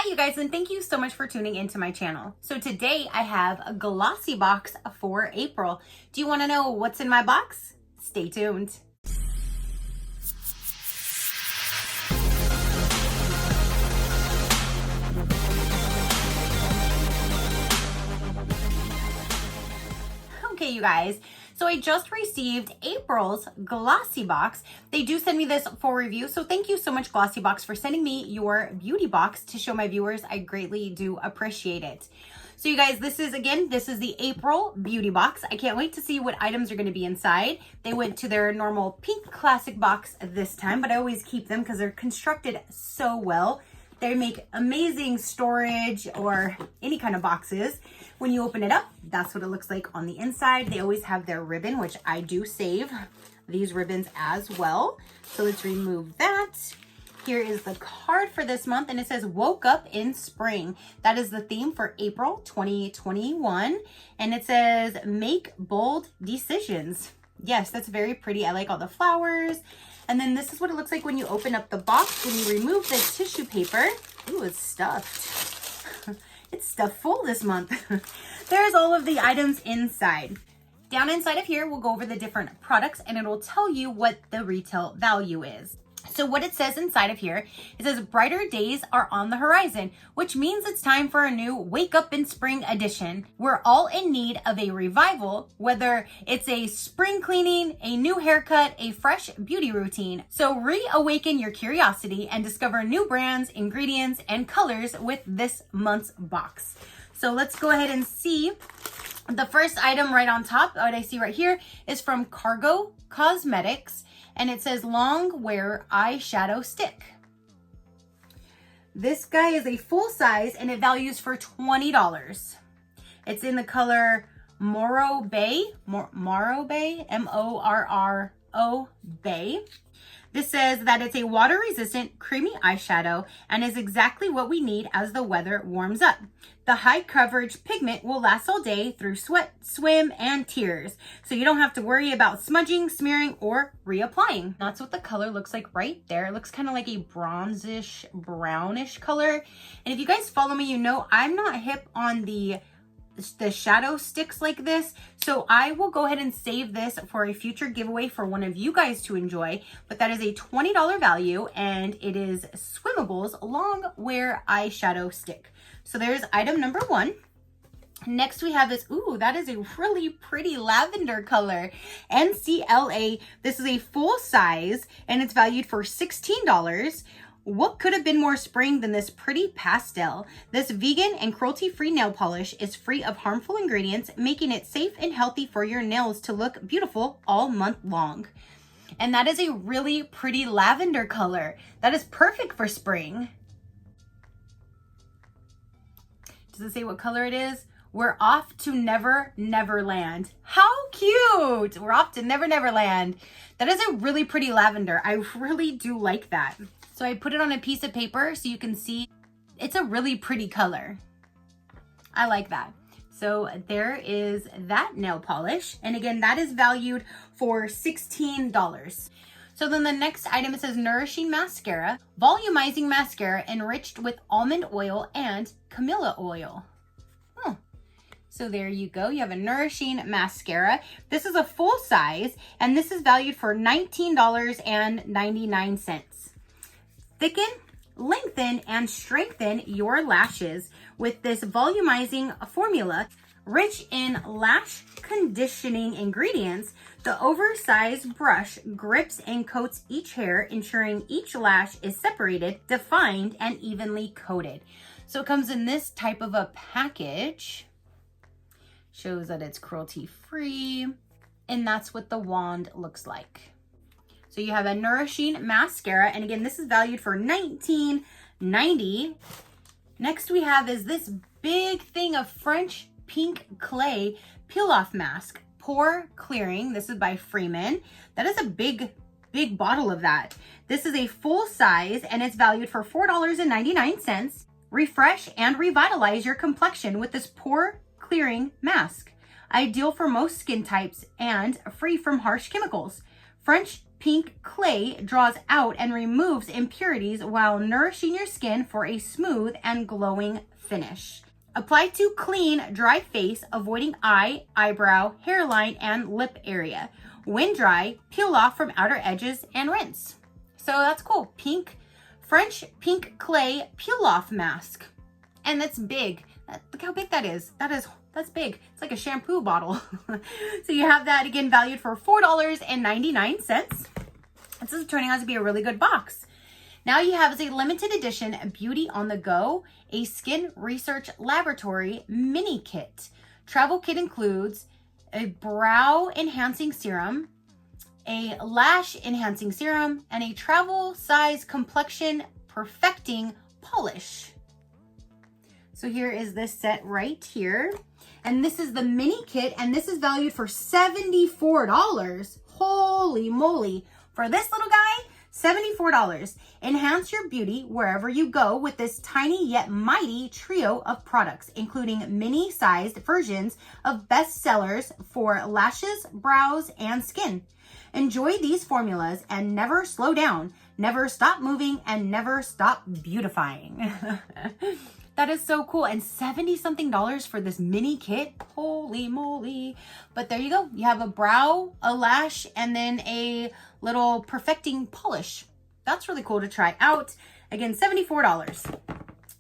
Hi you guys, and thank you so much for tuning into my channel. So today I have a Glossybox for April. Do you want to know what's in my box? Stay tuned. Okay, you guys, so I just received April's Glossybox. They do send me this for review, so thank you so much, Glossybox, for sending me your beauty box to show my viewers. I greatly do appreciate it. So you guys, this is the April beauty box. I can't wait to see what items are going to be inside. They went to their normal pink classic box this time, but I always keep them because they're constructed so well. They make amazing storage or any kind of boxes. When you open it up, that's what it looks like on the inside. They always have their ribbon, which I do save these ribbons as well. So let's remove that. Here is the card for this month, and it says woke up in spring. That is the theme for April 2021. And it says make bold decisions. Yes, that's very pretty. I like all the flowers. And then this is what it looks like when you open up the box. When you remove the tissue paper, ooh, it's stuffed. It's stuffed full this month. There's all of the items inside. Down inside of here, we'll go over the different products and it'll tell you what the retail value is. So what it says inside of here, it says brighter days are on the horizon, which means it's time for a new Wake Up in Spring edition. We're all in need of a revival, whether it's a spring cleaning, a new haircut, a fresh beauty routine. So reawaken your curiosity and discover new brands, ingredients, and colors with this month's box. So let's go ahead and see. The first item right on top, what I see right here, is from Cargo Cosmetics. And it says long wear eyeshadow stick. This guy is a full size and it values for $20. It's in the color Morro Bay, M-O-R-R-O Bay. This says that it's a water resistant creamy eyeshadow and is exactly what we need as the weather warms up. The high coverage pigment will last all day through sweat, swim, and tears. So you don't have to worry about smudging, smearing, or reapplying. That's what the color looks like right there. It looks kind of like a bronzish, brownish color. And if you guys follow me, you know I'm not hip on the shadow sticks like this. So I will go ahead and save this for a future giveaway for one of you guys to enjoy. But that is a $20 value and it is Swimmables long wear eyeshadow stick. So there's item number one. Next we have this, ooh, that is a really pretty lavender color. NCLA, this is a full size and it's valued for $16. What could have been more spring than this pretty pastel? This vegan and cruelty-free nail polish is free of harmful ingredients, making it safe and healthy for your nails to look beautiful all month long. And that is a really pretty lavender color. That is perfect for spring. Does it say what color it is? We're off to Never Neverland. How cute! We're off to Never Neverland. That is a really pretty lavender. I really do like that. So I put it on a piece of paper so you can see. It's a really pretty color. I like that. So there is that nail polish. And again, that is valued for $16. So then the next item, it says Nourishing Mascara, Volumizing Mascara enriched with almond oil and Camellia oil. So there you go. You have a Nourishing Mascara. This is a full size and this is valued for $19.99. Thicken, lengthen, and strengthen your lashes with this volumizing formula. Rich in lash conditioning ingredients, the oversized brush grips and coats each hair, ensuring each lash is separated, defined, and evenly coated. So it comes in this type of a package. Shows that it's cruelty-free, and that's what the wand looks like. So you have a Nourishing Mascara, and again, this is valued for $19.90. Next we have is this big thing of French Pink Clay Peel-Off Mask, Pore Clearing. This is by Freeman. That is a big bottle of that. This is a full size, and it's valued for $4.99. Refresh and revitalize your complexion with this pore clearing mask. Ideal for most skin types and free from harsh chemicals. French pink clay draws out and removes impurities while nourishing your skin for a smooth and glowing finish. Apply to clean, dry face, avoiding eye, eyebrow, hairline, and lip area. When dry, peel off from outer edges and rinse. So that's cool. French pink clay peel off mask. And that's big. Look how big that is. That's big. It's like a shampoo bottle. So you have that again valued for $4.99. This is turning out to be a really good box. Now you have as a limited edition Beauty on the Go, a skin research laboratory mini kit. Travel kit includes a brow enhancing serum, a lash enhancing serum, and a travel size complexion perfecting polish. So here is this set right here. And this is the mini kit, and this is valued for $74. Holy moly. For this little guy, $74. Enhance your beauty wherever you go with this tiny yet mighty trio of products, including mini-sized versions of bestsellers for lashes, brows, and skin. Enjoy these formulas and never slow down, never stop moving, and never stop beautifying. That is so cool. And $70-something for this mini kit. Holy moly. But there you go. You have a brow, a lash, and then a little perfecting polish. That's really cool to try out. Again, $74.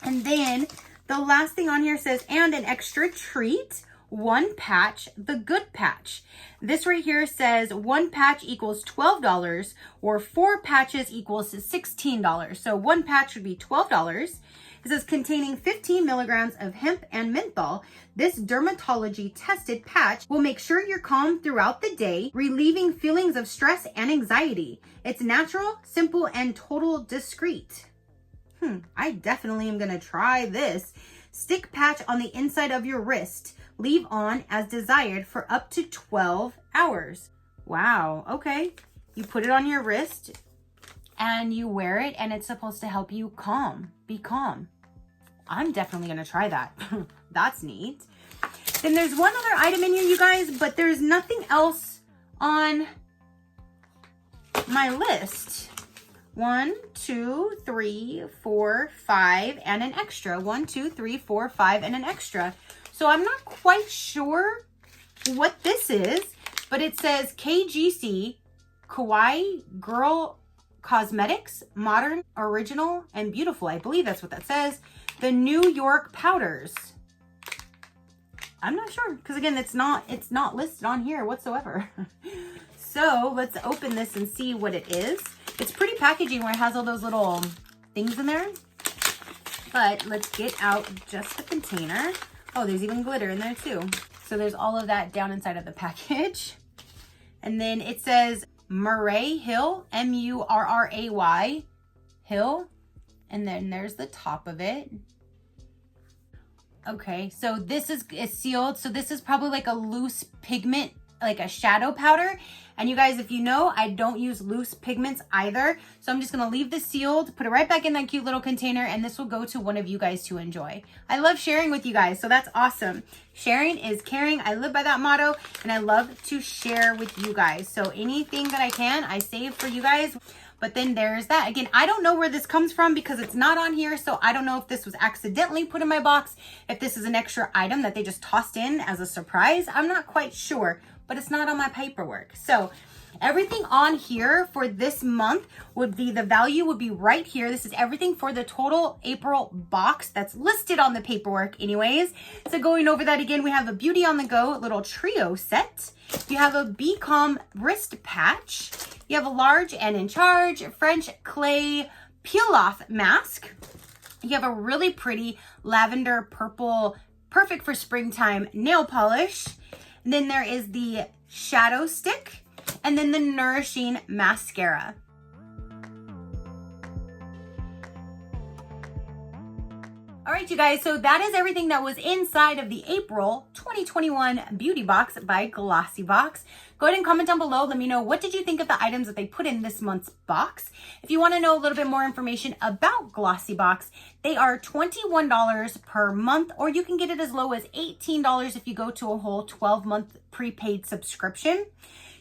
And then the last thing on here says, and an extra treat, one patch, the good patch. This right here says one patch equals $12 or 4 patches equals $16. So one patch would be $12. It says containing 15 milligrams of hemp and menthol. This dermatology tested patch will make sure you're calm throughout the day, relieving feelings of stress and anxiety. It's natural, simple, and total discreet. I definitely am gonna try this. Stick patch on the inside of your wrist. Leave on as desired for up to 12 hours. Wow, okay. You put it on your wrist and you wear it, and it's supposed to help you be calm. I'm definitely gonna try that. That's neat. Then there's one other item in here, you guys, but there's nothing else on my list. 1, 2, 3, 4, 5, and an extra. 1, 2, 3, 4, 5, and an extra. So I'm not quite sure what this is, but it says KGC, Kawaii Girl Cosmetics, Modern, Original, and Beautiful. I believe that's what that says. The New York powders. I'm not sure, because again, it's not listed on here whatsoever. So let's open this and see what it is. It's pretty packaging where it has all those little things in there. But let's get out just the container. Oh, there's even glitter in there too. So there's all of that down inside of the package. And then it says Murray Hill, M-U-R-R-A-Y, Hill. And then there's the top of it. Okay, so this is sealed. So this is probably like a loose pigment, like a shadow powder. And you guys, if you know, I don't use loose pigments either. So I'm just gonna leave this sealed, put it right back in that cute little container, and this will go to one of you guys to enjoy. I love sharing with you guys, so that's awesome. Sharing is caring. I live by that motto, and I love to share with you guys. So anything that I can, I save for you guys. But then there's that. Again, I don't know where this comes from because it's not on here. So I don't know if this was accidentally put in my box, if this is an extra item that they just tossed in as a surprise. I'm not quite sure, but it's not on my paperwork. So everything on here for this month would be, the value would be right here. This is everything for the total April box that's listed on the paperwork anyways. So going over that again, we have a Beauty on the Go little trio set. You have a Be Calm wrist patch. You have a large and in charge French clay peel off mask. You have a really pretty lavender purple, perfect for springtime nail polish. And then there is the shadow stick, and then the nourishing mascara. All right, you guys, so that is everything that was inside of the April 2021 Beauty Box by Glossybox. Go ahead and comment down below. Let me know, what did you think of the items that they put in this month's box? If you want to know a little bit more information about Glossybox, they are $21 per month, or you can get it as low as $18 if you go to a whole 12-month prepaid subscription.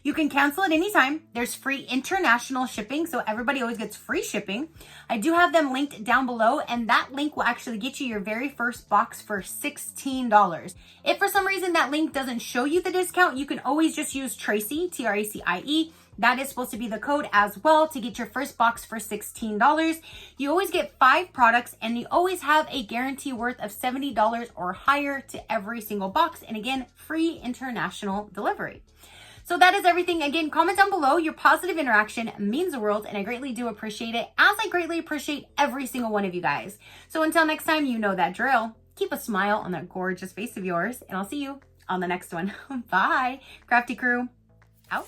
You can cancel at any time. There's free international shipping, so everybody always gets free shipping. I do have them linked down below, and that link will actually get you your very first box for $16. If for some reason that link doesn't show you the discount, you can always just use Tracie, Tracie. That is supposed to be the code as well to get your first box for $16. You always get 5 products, and you always have a guarantee worth of $70 or higher to every single box. And again, free international delivery. So that is everything. Again, comment down below. Your positive interaction means the world, and I greatly do appreciate it, as I greatly appreciate every single one of you guys. So until next time, you know that drill. Keep a smile on that gorgeous face of yours, and I'll see you on the next one. Bye. Crafty crew, out.